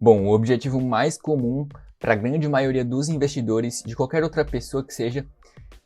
Bom, o objetivo mais comum para a grande maioria dos investidores, de qualquer outra pessoa que seja,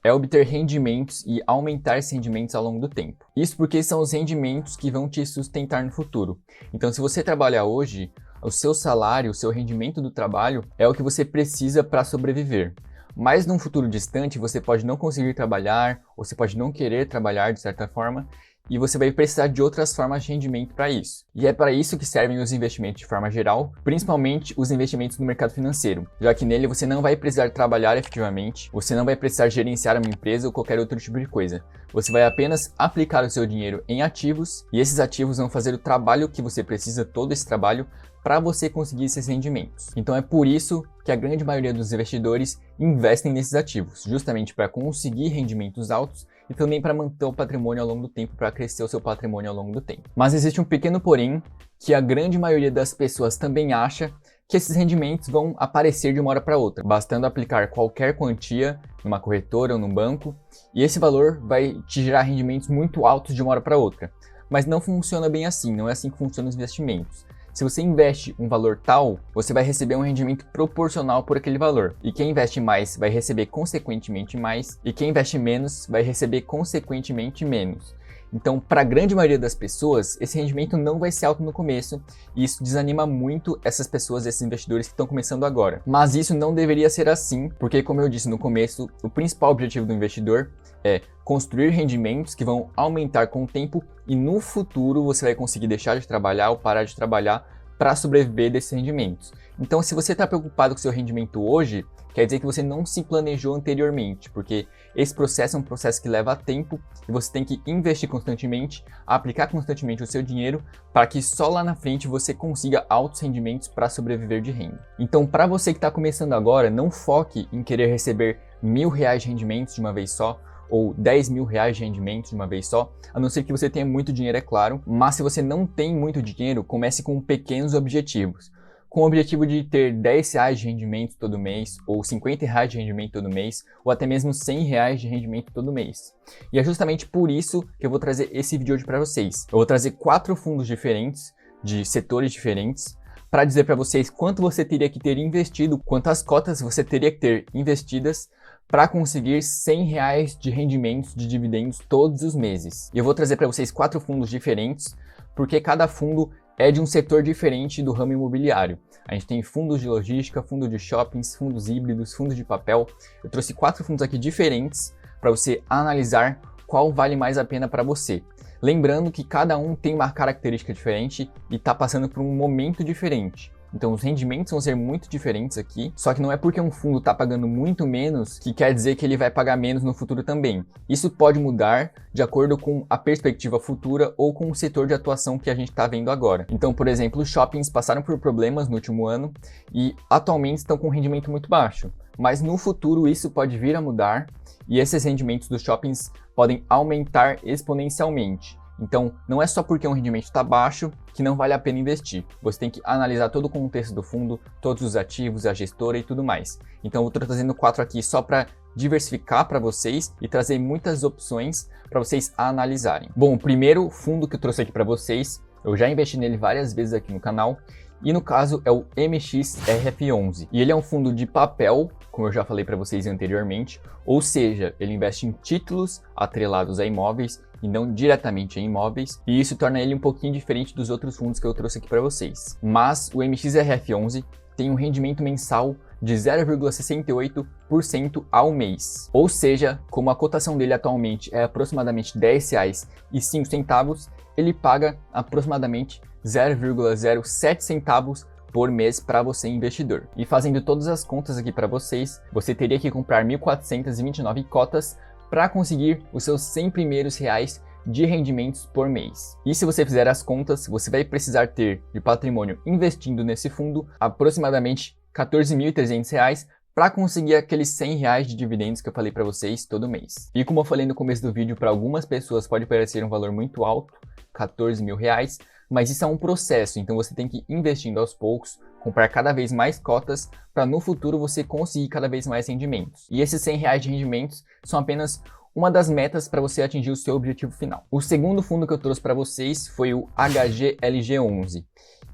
é obter rendimentos e aumentar esses rendimentos ao longo do tempo. Isso porque são os rendimentos que vão te sustentar no futuro. Então, se você trabalha hoje, o seu salário, o seu rendimento do trabalho é o que você precisa para sobreviver. Mas num futuro distante, você pode não conseguir trabalhar, ou você pode não querer trabalhar de certa forma, e você vai precisar de outras formas de rendimento para isso. E é para isso que servem os investimentos de forma geral, principalmente os investimentos no mercado financeiro, já que nele você não vai precisar trabalhar efetivamente, você não vai precisar gerenciar uma empresa ou qualquer outro tipo de coisa. Você vai apenas aplicar o seu dinheiro em ativos, e esses ativos vão fazer o trabalho que você precisa, todo esse trabalho, para você conseguir esses rendimentos. Então é por isso que a grande maioria dos investidores investem nesses ativos, justamente para conseguir rendimentos altos e também para manter o patrimônio ao longo do tempo, para crescer o seu patrimônio ao longo do tempo. Mas existe um pequeno porém, que a grande maioria das pessoas também acha que esses rendimentos vão aparecer de uma hora para outra, bastando aplicar qualquer quantia numa corretora ou num banco, e esse valor vai te gerar rendimentos muito altos de uma hora para outra. Mas não funciona bem assim, não é assim que funcionam os investimentos. Se você investe um valor tal, você vai receber um rendimento proporcional por aquele valor. E quem investe mais vai receber consequentemente mais, e quem investe menos vai receber consequentemente menos. Então, para a grande maioria das pessoas, esse rendimento não vai ser alto no começo, e isso desanima muito essas pessoas, esses investidores que estão começando agora. Mas isso não deveria ser assim, porque como eu disse no começo, o principal objetivo do investidor é construir rendimentos que vão aumentar com o tempo e no futuro você vai conseguir deixar de trabalhar ou parar de trabalhar para sobreviver desses rendimentos. Então, se você está preocupado com o seu rendimento hoje, quer dizer que você não se planejou anteriormente, porque esse processo é um processo que leva tempo e você tem que investir constantemente, aplicar constantemente o seu dinheiro para que só lá na frente você consiga altos rendimentos para sobreviver de renda. Então, para você que está começando agora, não foque em querer receber R$1.000 de rendimentos de uma vez só, ou R$10.000 de rendimento de uma vez só, a não ser que você tenha muito dinheiro, é claro, mas se você não tem muito dinheiro, comece com pequenos objetivos. Com o objetivo de ter R$10 de rendimento todo mês, ou R$50 de rendimento todo mês, ou até mesmo R$100 de rendimento todo mês. E é justamente por isso que eu vou trazer esse vídeo hoje para vocês. Eu vou trazer 4 fundos diferentes, de setores diferentes, para dizer para vocês quanto você teria que ter investido, quantas cotas você teria que ter investidas para conseguir R$100 de rendimentos de dividendos todos os meses. E eu vou trazer para vocês 4 fundos diferentes, porque cada fundo é de um setor diferente do ramo imobiliário. A gente tem fundos de logística, fundos de shoppings, fundos híbridos, fundos de papel. Eu trouxe 4 fundos aqui diferentes para você analisar qual vale mais a pena para você. Lembrando que cada um tem uma característica diferente e está passando por um momento diferente. Então os rendimentos vão ser muito diferentes aqui, só que não é porque um fundo está pagando muito menos que quer dizer que ele vai pagar menos no futuro também. Isso pode mudar de acordo com a perspectiva futura ou com o setor de atuação que a gente está vendo agora. Então, por exemplo, os shoppings passaram por problemas no último ano e atualmente estão com um rendimento muito baixo. Mas no futuro isso pode vir a mudar e esses rendimentos dos shoppings podem aumentar exponencialmente. Então, não é só porque um rendimento está baixo que não vale a pena investir. Você tem que analisar todo o contexto do fundo, todos os ativos, a gestora e tudo mais. Então, eu estou trazendo 4 aqui só para diversificar para vocês e trazer muitas opções para vocês analisarem. Bom, o primeiro fundo que eu trouxe aqui para vocês, eu já investi nele várias vezes aqui no canal, e no caso é o MXRF11. E ele é um fundo de papel, como eu já falei para vocês anteriormente, ou seja, ele investe em títulos atrelados a imóveis e não diretamente em imóveis, e isso torna ele um pouquinho diferente dos outros fundos que eu trouxe aqui para vocês. Mas o MXRF11 tem um rendimento mensal de 0,68% ao mês. Ou seja, como a cotação dele atualmente é aproximadamente R$10,05, ele paga aproximadamente 0,07 centavos por mês para você investidor. E fazendo todas as contas aqui para vocês, você teria que comprar 1.429 cotas para conseguir os seus 100 primeiros reais de rendimentos por mês. E se você fizer as contas, você vai precisar ter de patrimônio investindo nesse fundo aproximadamente R$14.300 para conseguir aqueles R$100 de dividendos que eu falei para vocês todo mês. E como eu falei no começo do vídeo, para algumas pessoas pode parecer um valor muito alto, R$14.000, mas isso é um processo, então você tem que ir investindo aos poucos, comprar cada vez mais cotas para no futuro você conseguir cada vez mais rendimentos. E esses R$100 de rendimentos são apenas uma das metas para você atingir o seu objetivo final. O segundo fundo que eu trouxe para vocês foi o HGLG11.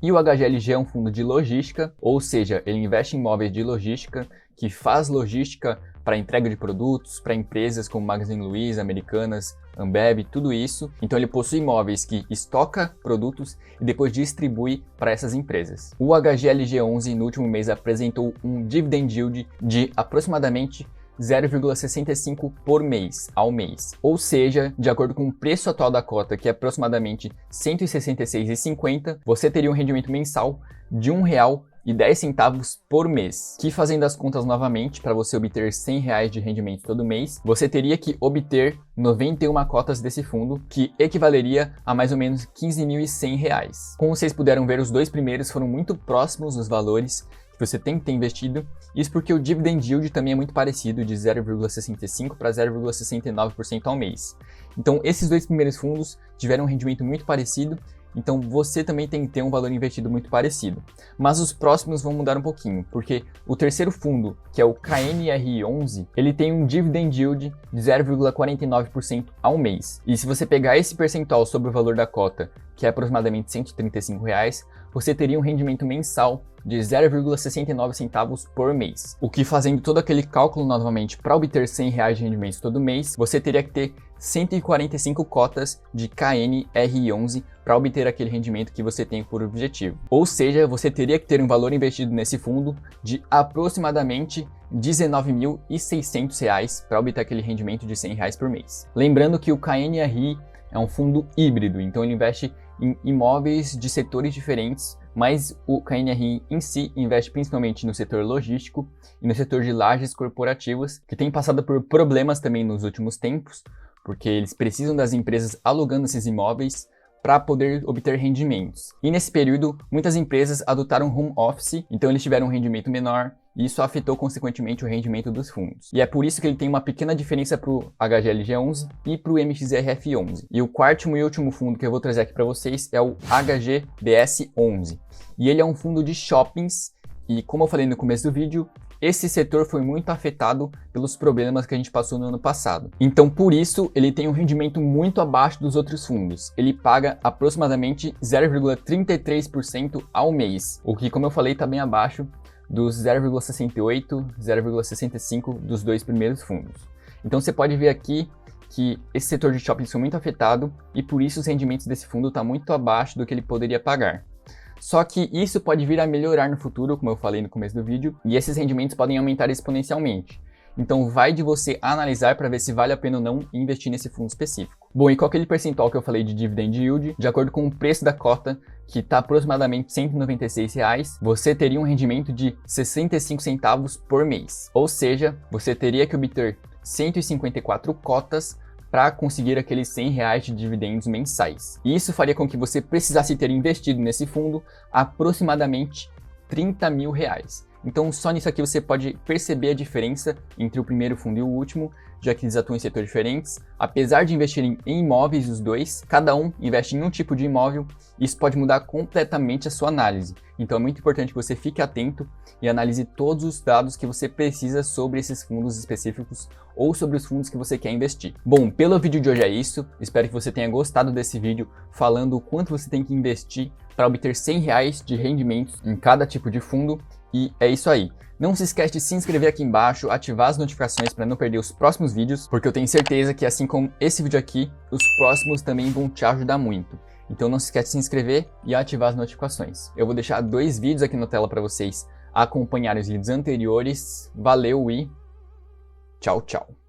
E o HGLG é um fundo de logística, ou seja, ele investe em imóveis de logística, que faz logística para entrega de produtos, para empresas como Magazine Luiza, Americanas, Ambev, tudo isso. Então ele possui imóveis que estoca produtos e depois distribui para essas empresas. O HGLG11 no último mês apresentou um dividend yield de aproximadamente 0,65 por mês, ao mês. Ou seja, de acordo com o preço atual da cota, que é aproximadamente R$ 166,50, você teria um rendimento mensal de R$ 1,10 por mês, que fazendo as contas novamente, para você obter R$ 100 de rendimento todo mês, você teria que obter 91 cotas desse fundo, que equivaleria a mais ou menos R$ 15.100. Como vocês puderam ver, os dois primeiros foram muito próximos dos valores que você tem que ter investido, isso porque o dividend yield também é muito parecido, de 0,65% para 0,69% ao mês. Então esses dois primeiros fundos tiveram um rendimento muito parecido, então você também tem que ter um valor investido muito parecido. Mas os próximos vão mudar um pouquinho, porque o terceiro fundo, que é o KNRI11, ele tem um dividend yield de 0,49% ao mês. E se você pegar esse percentual sobre o valor da cota, que é aproximadamente R$ 135, você teria um rendimento mensal de 0,69 centavos por mês. O que, fazendo todo aquele cálculo novamente para obter R$ 100 de rendimento todo mês, você teria que ter 145 cotas de KNRI11 para obter aquele rendimento que você tem por objetivo. Ou seja, você teria que ter um valor investido nesse fundo de aproximadamente R$ 19.600 para obter aquele rendimento de R$ 100 por mês. Lembrando que o KNRI é um fundo híbrido, então ele investe em imóveis de setores diferentes, mas o KNRI em si investe principalmente no setor logístico e no setor de lajes corporativas, que tem passado por problemas também nos últimos tempos, porque eles precisam das empresas alugando esses imóveis para poder obter rendimentos. E nesse período, muitas empresas adotaram home office, então eles tiveram um rendimento menor, e isso afetou consequentemente o rendimento dos fundos. E é por isso que ele tem uma pequena diferença para o HGLG11 e para o MXRF11. E o quarto e último fundo que eu vou trazer aqui para vocês é o HGBS11. E ele é um fundo de shoppings, e como eu falei no começo do vídeo, esse setor foi muito afetado pelos problemas que a gente passou no ano passado. Então, por isso, ele tem um rendimento muito abaixo dos outros fundos. Ele paga aproximadamente 0,33% ao mês, o que, como eu falei, está bem abaixo dos 0,68, 0,65 dos dois primeiros fundos. Então, você pode ver aqui que esse setor de shopping foi muito afetado e, por isso, os rendimentos desse fundo estão muito abaixo do que ele poderia pagar. Só que isso pode vir a melhorar no futuro, como eu falei no começo do vídeo, e esses rendimentos podem aumentar exponencialmente. Então vai de você analisar para ver se vale a pena ou não investir nesse fundo específico. Bom, e com aquele percentual que eu falei de dividend yield, de acordo com o preço da cota, que está aproximadamente R$ 196, você teria um rendimento de 65 centavos por mês. Ou seja, você teria que obter 154 cotas para conseguir aqueles R$ 100 de dividendos mensais. E isso faria com que você precisasse ter investido nesse fundo aproximadamente R$ 30 mil. Então só nisso aqui você pode perceber a diferença entre o primeiro fundo e o último, já que eles atuam em setores diferentes. Apesar de investirem em imóveis os dois, cada um investe em um tipo de imóvel, e isso pode mudar completamente a sua análise. Então é muito importante que você fique atento e analise todos os dados que você precisa sobre esses fundos específicos ou sobre os fundos que você quer investir. Bom, pelo vídeo de hoje é isso. Espero que você tenha gostado desse vídeo falando o quanto você tem que investir para obter R$ 100 de rendimentos em cada tipo de fundo. E é isso aí. Não se esquece de se inscrever aqui embaixo, ativar as notificações para não perder os próximos vídeos, porque eu tenho certeza que, assim como esse vídeo aqui, os próximos também vão te ajudar muito. Então não se esquece de se inscrever e ativar as notificações. Eu vou deixar 2 vídeos aqui na tela para vocês acompanharem os vídeos anteriores. Valeu e tchau, tchau!